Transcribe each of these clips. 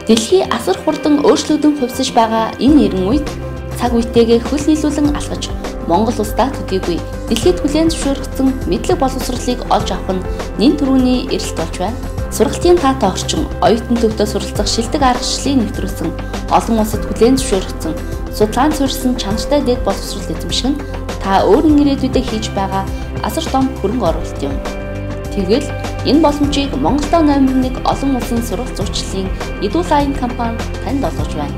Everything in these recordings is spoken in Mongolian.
Дэлхий асар хурдан өөрчлөгдөн хувьсаж байгаа энэ эрен үед цаг үетэйгээ хөл нийлүүлэн алхаж Монгол улсдаа төдийгүй дэлхийд хүлээн зөвшөөрөгдсөн мэдлэг боловсролыг олж авах нь нэн төрөүний эрэлт болж байна. Сургалтын таатай орчин, оюутан төвдөө суралцах шилдэг аргачлалыг нэвтрүүлсэн, олон улсад хүлээн зөвшөөрөгдсөн, судалгаан суурьсан чанартай дэд боловсрол эзэмших нь та өөрийн ирээдүйдээ хийж байгаа асар том хөрөнгө оруулалт юм. Тэгвэл энэ боломжийг Монголдо номер 1 олон улсын сургалт зурчлалын Eduline компани танд олгож байна.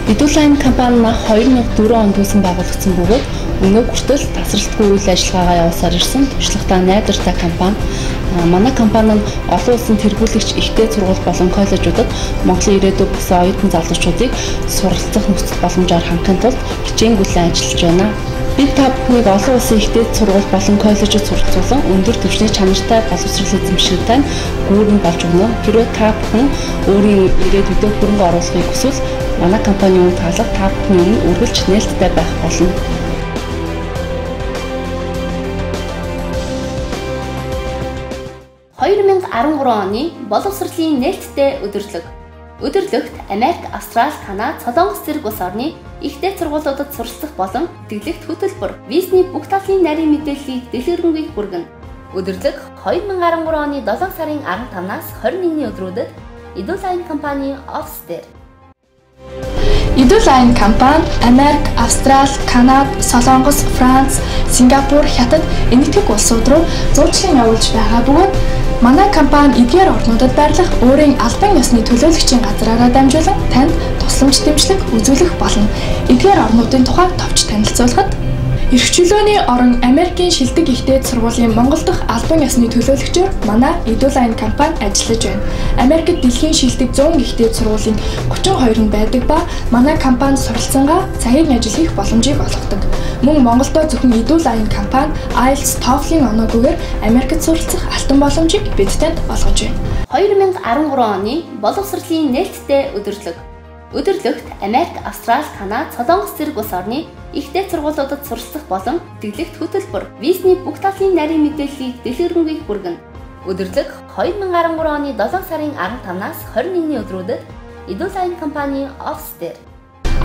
Eduline компани 2004 онд үүсгэн байгуулагдсан бөгөөд өнөө хүртэл тасралтгүй үйл ажиллагаагаа явуулсаар ирсэн туршлагатай найдвартай компани. Манай компани нь олон улсын тэргүүлэгч ихтэй сургууль болон коллежуудад Монголын ирээдүйг бүсэн оюутан залуучуудыг суралцах нөхцөл боломжоор хангахын тулд хичээнгүйлэн ажиллаж байна. Бид та бүхнийг олон улсын ихтэй сургууль болон коллежид суралцуулан өндөр түвшний чанартай боловсрол эзэмшигтэй гүүрэн болж өгнө. Хэрвээ та бүхэн өөрийн ирээдүйдээ хөрөнгө оруулахыг хүсвэл манай компанийн үн таалга та бүхний үргэлж нээлттэй байх болно. 2013 оны боловсролын нээлттэй өдөрлөг. Өдөрлөгт Америк, Австрали, Канада, Солонгос зэрэг улс орны ихтэй сургуулиудад суралцах болон тэтгэлэгт хөтөлбөр, визний бүх талын нарийн мэдээллийг дэлгэрэнгүй хүргэнэ. Өдөрлөг 2013 оны 7 сарын 15-наас 21-ний өдрүүдэд Eduline компани офис дээр. Eduline компани Америк, Австрали, Канада, Солонгос, Франц, Сингапур, Хятад энэтхэг улсууд руу зурчлан явуулж байгаа бөгөөд манай компани эдгээр орнуудад байрлах өөрийн албан ёсны төлөөлөгчийн газраараа дамжуулан танд тусламж дэмжлэг үзүүлэх болно. Эдгээр орнуудын тухай товч танилцуулахад эрх чөлөөний орон Америкийн шилдэг ихтэй сургуулийн Монгол дахь албан ёсны төлөөлөгчөөр манай Eduline компани ажиллаж байна. Америкт дэлхийн шилдэг 100 ихтэй сургуулийн 32 нь байдаг ба манай компани суралцсангаа цагийн ажил хийх боломжийг олгодог. Мөн Монголдо зөвхөн Eduline компани IELTS, TOEFL-ийн оноогүйгээр Америкт суралцах алтан боломжийг бид танд олгож байна. 2013 оны боловсролын нээлттэй өдөрлөг. Өдөрлөгт Америк, Австрали, Канада, Солонгос зэрэг улс орны ихтэй сургуулиудад суралцах болон тэтгэлэгт хөтөлбөр, визний бүх талын нарийн мэдээллийг дэлгэрэнгүй хүргэнэ. Өдөрлөг 2013 оны 7 сарын 15-наас 21-ний өдрүүдэд Eduline компани офис дээр.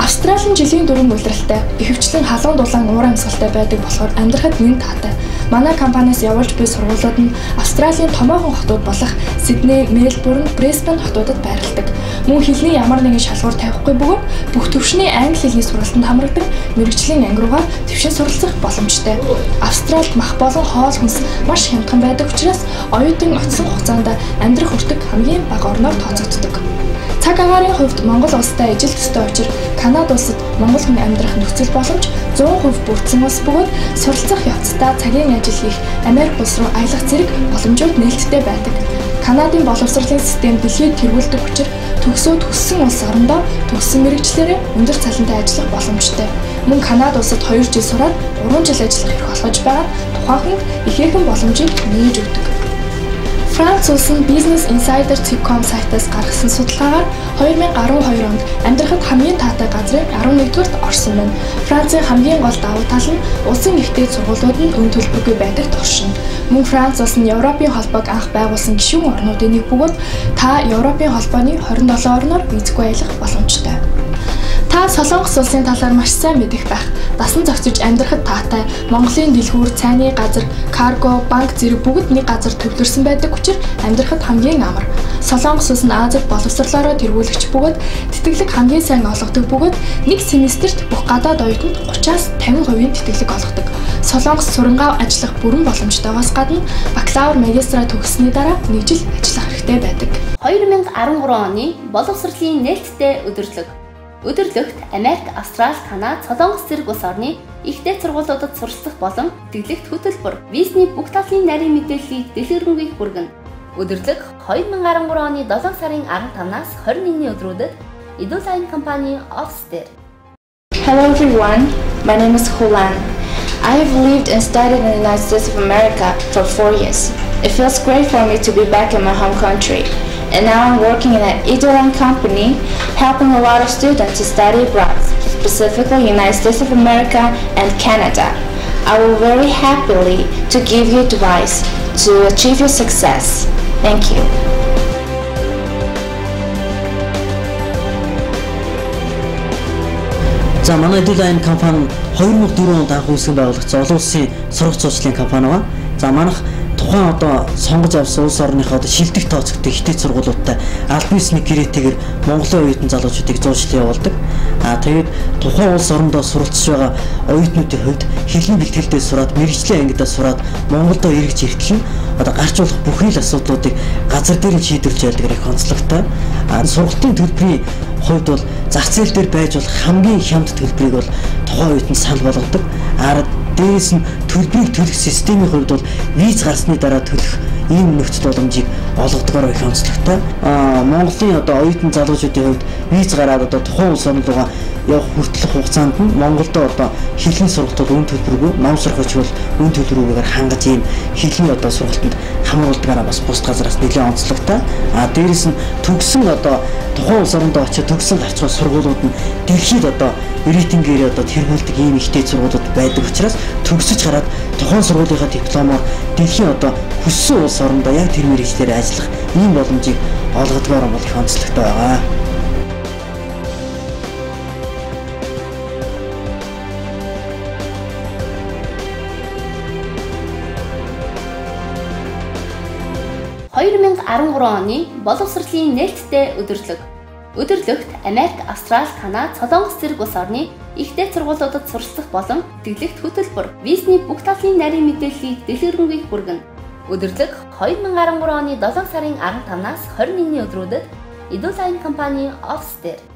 Австралийн жилийн дөрвөн улиралтай, ихэвчлэн халуун дулаан уур амьсгалтай байдаг болохоор амьдрахад нэн таатай. Манай компаниас явуулж буй сургуулиуд нь Австралийн томоохон хотууд болох Сидней, Мельбурн, Брисбен хотуудад байрладаг. Мөн хэлний ямар нэгэн шалгуур тавихгүй бөгөөд бүх төвшний англи хэлний сургалтанд хамрагдан мэргэжлийн анги руугаа твшин суралцах боломжтой. Австралид мах болон хоол хүнс маш хямдхан байдаг учраас оюутан очсон хугацаанд амьдрах хүртэг хамгийн бага орноор тооцогддог. Цаг агаарын хувьд Монгол улстай ижил төстэй учир Канада улсад монгол хүн амьдрах нөхцөл боломж 100% бүрдсэн улс бөгөөд суралцах явцдаа цагийн ажил хийх Америк улс руу аялах зэрэг боломжууд нээлттэй байдаг. Канадын боловсролын систем дэлхийд тэргүүлдэг учраас төгсөөд хүссэн улс орондоо төгссөн мэргэжлээрээ өндөр цалинтай ажиллах боломжтой. Мөн Канада улсад 2 жил сураад 3 жил ажиллах эрх олгож байгаа тухайн хүнд ихээхэн боломжийг нээж өгдөг. Франц улсын Business Insider.com сайтаас гаргасан судалгаагаар 2012 онд амьдрахад хамгийн таатай газрын 11-р орсон байна. Францын хамгийн гол давуу тал нь улсын ихтэй сургуулиуд нь өн төлбөргүй байдаг туршина. Мөн Франц улс нь Европын холбоог анх байгуулсан гишүүн орнуудын нэг бөгөөд та Европын холбооны 27 орноор визгүй аялах боломжтой. Та Солонгос улсын талаар маш сайн мэдэх байх. Дасан зохицож амьдрахад таатай Монголын дэлгүүр, цайны газар, карго, банк зэрэг бүгд нэг газар төвлөрсөн байдаг учраас амьдрахад хамгийн амар. Солонгос улс нь Азид боловсрлоороо тэргүүлэгч бөгөөд тэтгэлэг хамгийн сайн олгодог бөгөөд нэг семестрт бүх гадаад оюутанд 30-аас 50% тэтгэлэг олгодог. Солонгос сурангаа ажиллах бүрэн боломжтойгоос гадна бакалавр, магистра төгссөний дараа 1 жил ажиллах хэрэгтэй байдаг. 2013 оны боловсролын нээлттэй өдөрлөг. Өдөрлөгт Америк, Австрали, Канада, Солонгос зэрэг улс орны ихтэй сургуулиудад суралцах болон тэтгэлэгт хөтөлбөр, визний бүх талын нарийн мэдээллийг дэлгэрэнгүй хүргэнэ. Өдөрлөг 2013 оны 7 сарын 15-наас 21-ний өдрүүдэд Eduline компани офис дээр. Hello everyone, my name is Hulan. I have lived and studied in the United States of America for 4 years. It feels great for me to be back in my home country. And now I'm working in an Eduline company, helping a lot of students to study abroad, specifically United States of America and Canada. I will very happily to give you advice to achieve your success. Thank you. За манай Edline компани 2004 онд анх үүсгэн байгуулагдсан олон улсын сургач зуучлалын компани ба. За манайх тухайн одоо сонгож авсан улс орныхоо одоо шилдэг тооцогддог ихтэй сургуулиудтай аль биесний гэрээтэйгээр Монголын оюутан залуучуудыг зуучлал явуулдаг. Тэгээд тухайн улс орондоо суралцж байгаа оюутнуудын хувьд хэлний бэлтгэлдээ сураад, мэрэгжлийн ангидаа сураад Монголдо эргэж иртэл нь одоо гарч болох бүхий л асуудлуудыг газар дээр нь шийдвэрлэж явдаг их онцлогтой. Сургалтын төлбөрийн хувьд бол зах зээл дээр байж болох хамгийн хямд төлбөрийг бол тухайн оюутанд санал болгодог. Дээрээс нь төлбөрийг төлөх системийн хувьд бол виз гарсны дараа төлөх ийм нөхцөл боломжийг олгодгоор их онцлогтой. Монголын одоо оюутан залуучуудын хувьд виз гараад одоо тухайн улс орнд байгаа явах хүртэлх хугацаанд нь Монголд одоо хэлний сургалтууд үн төлбөргүй, ном сургагч бол үн төлбөргүйгээр хангаж ийм хэлний одоо сургалтанд хамруулдагаараа бас бус газараас нэлээд онцлогтой. Дээрээс нь төгсөн одоо тухайн улс оронд очиж төгсөн гарч байгаа сургуулиуд нь дэлхийд одоо рейтингээр одоо тэргүүлдэг ийм ихтэй сургуулиуд байдаг учраас төгсөж гараад тухайн сургуулийнхаа дипломоор дэлхийн одоо хүссэн улс орондоо яг тэр мэргэжлээр ажиллах ийм боломжийг олгодгоор бол их онцлогтой байгаа. оны боловсролын нээлттэй өдөрлөг. Өдөрлөгт Америк, Австрали, Канада, Солонгос зэрэг улс орны ихтэй сургуулиудад суралцах болон тэглэгт хөтөлбөр, визний бүх талын нарийн мэдээллийг дэлгэрэнгүй хүргэнэ. Өдөрлөг 2013 оны 7 сарын 15-наас 21-ний өдрүүдэд Edline компани офис дээр